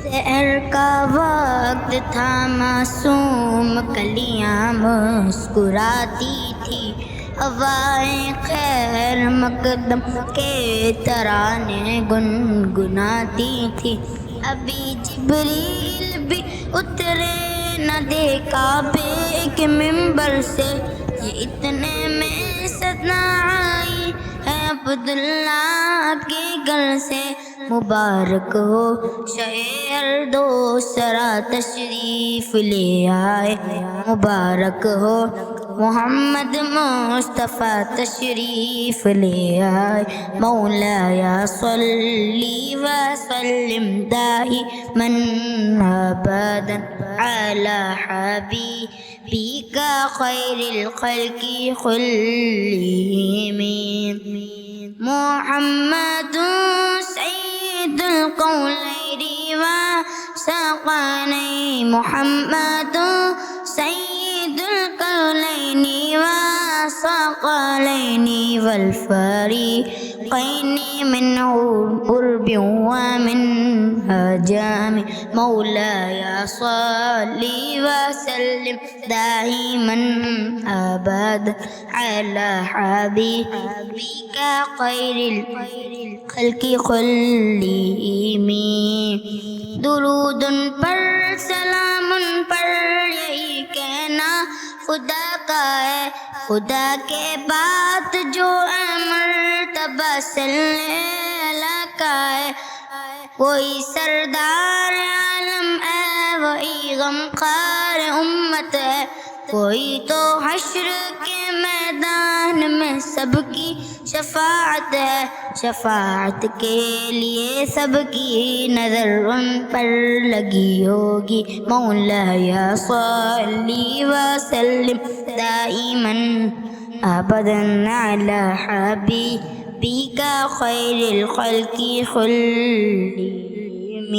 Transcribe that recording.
سحر کا وقت تھا، معصوم کلیاں مسکراتی تھی، ہوائیں خیر مقدم کے ترانے گنگناتی تھی۔ ابھی جبریل بھی اترے نہ دیکھا بے کے ممبر سے، یہ اتنے میں سنا آئی ہے عبداللہ کے گھر سے۔ مبارک ہو شہر دو سرا تشریف لے آئے، مبارک ہو محمد مصطفیٰ تشریف لے آئے۔ مولایا صلی وسلم دائما ابدا علی حبیبک خیر الخلق کلہم۔ محمد سید القولین وثقلین، محمد سید القولین وثقلین والفریقین من قرب ومن عجم۔ مولایا صلی وسلم دائما ابدا علی حبیبک خیر الخلق کلہم۔ درود پر سلام پر یہی کہنا خدا کا ہے، خدا کے بعد جو مرتبہ صلی اللہ کا ہے۔ کوئی سردار عالم ہے، وہی غمخوار امت ہے، کوئی تو حشر کے میدان میں سب کی شفاعت ہے، شفاعت کے لیے سب کی نظر ان پر لگی ہوگی۔ مولایا صلی وسلم دائما ابدا علی حبیبک خیر الخلق کلہم۔